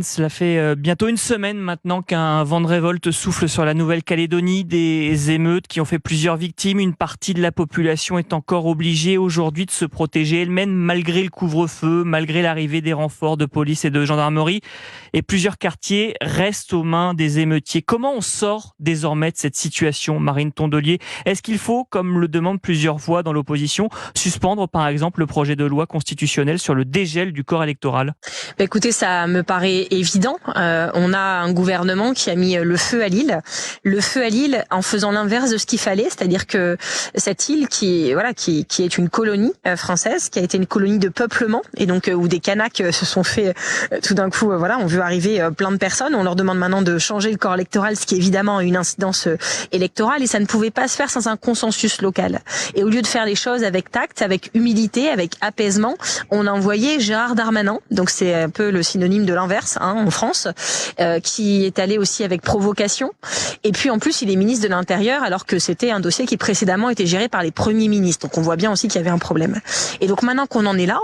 Cela fait bientôt une semaine maintenant qu'un vent de révolte souffle sur la Nouvelle-Calédonie. Des émeutes qui ont fait plusieurs victimes. Une partie de la population est encore obligée aujourd'hui de se protéger elle-même malgré le couvre-feu, malgré l'arrivée des renforts de police et de gendarmerie. Et plusieurs quartiers restent aux mains des émeutiers. Comment on sort désormais de cette situation, Marine Tondelier? Est-ce qu'il faut, comme le demandent plusieurs voix dans l'opposition, suspendre par exemple le projet de loi constitutionnelle sur le dégel du corps électoral? Écoutez, ça me paraît évident. On a un gouvernement qui a mis le feu à l'île. Le feu à l'île en faisant l'inverse de ce qu'il fallait, c'est-à-dire que cette île qui est une colonie française, qui a été une colonie de peuplement, et donc où des Kanaks se sont fait tout d'un coup, on veut arriver plein de personnes. On leur demande maintenant de changer le corps électoral, ce qui évidemment a une incidence électorale, et ça ne pouvait pas se faire sans un consensus local. Et au lieu de faire les choses avec tact, avec humilité, avec apaisement, on a envoyé Gérard Darmanin, donc c'est un peu le synonyme de l'inverse en France, qui est allé aussi avec provocation. Et puis en plus, il est ministre de l'Intérieur alors que c'était un dossier qui précédemment était géré par les premiers ministres. Donc on voit bien aussi qu'il y avait un problème. Et donc maintenant qu'on en est là,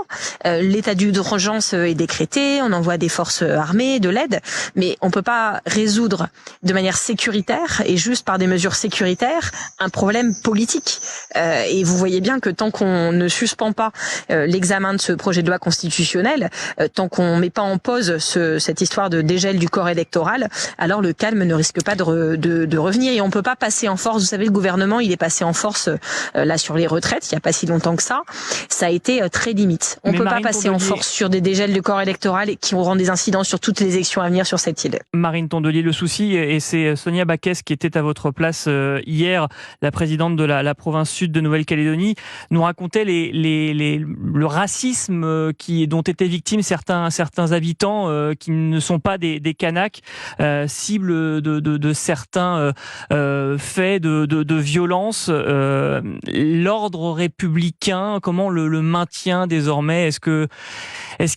l'état d'urgence est décrété, on envoie des forces armées, de l'aide, mais on peut pas résoudre de manière sécuritaire et juste par des mesures sécuritaires un problème politique. Et vous voyez bien que tant qu'on ne suspend pas l'examen de ce projet de loi constitutionnel, tant qu'on met pas en pause cette histoire de dégel du corps électoral, alors le calme ne risque pas de revenir. Et on peut pas passer en force. Vous savez, le gouvernement, il est passé en force là sur les retraites, il y a pas si longtemps que ça. Ça a été très limite. On peut pas passer en force sur des dégels du corps électoral qui auront des incidences sur toutes les élections à venir sur cette île. Marine Tondelier, le souci, et c'est Sonia Backès qui était à votre place hier, la présidente de la province sud de Nouvelle-Calédonie, nous racontait le racisme dont étaient victimes certains habitants qui ne sont pas des Kanaks, cibles de certains faits de violence. L'ordre républicain, comment le maintient désormais? Est-ce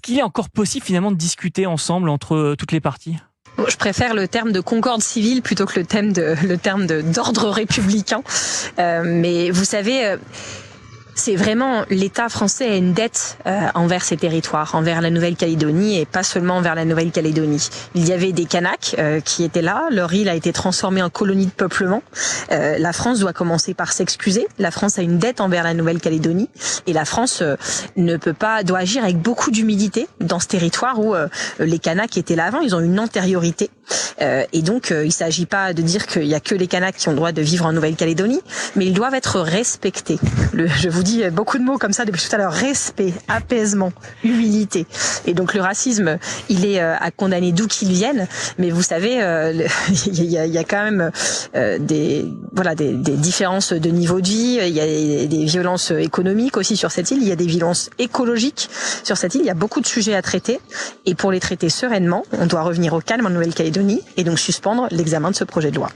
qu'il est encore possible finalement de discuter ensemble entre toutes les parties? Je préfère le terme de concorde civile plutôt que le terme d'ordre républicain. Mais vous savez, c'est vraiment l'État français a une dette envers ces territoires, envers la Nouvelle-Calédonie et pas seulement envers la Nouvelle-Calédonie. Il y avait des Kanaks qui étaient là, leur île a été transformée en colonie de peuplement. La France doit commencer par s'excuser. La France a une dette envers la Nouvelle-Calédonie et la France doit agir avec beaucoup d'humilité dans ce territoire où les Kanaks étaient là avant, ils ont une antériorité. Et donc il s'agit pas de dire qu'il y a que les Kanaks qui ont le droit de vivre en Nouvelle-Calédonie, mais ils doivent être respectés. Je vous dis beaucoup de mots comme ça depuis tout à l'heure: respect, apaisement, humilité. Et donc le racisme, il est à condamner d'où qu'il vienne, mais vous savez, il y a quand même des différences de niveau de vie, il y a des violences économiques aussi sur cette île, il y a des violences écologiques sur cette île, il y a beaucoup de sujets à traiter, et pour les traiter sereinement, on doit revenir au calme en Nouvelle-Calédonie et donc suspendre l'examen de ce projet de loi.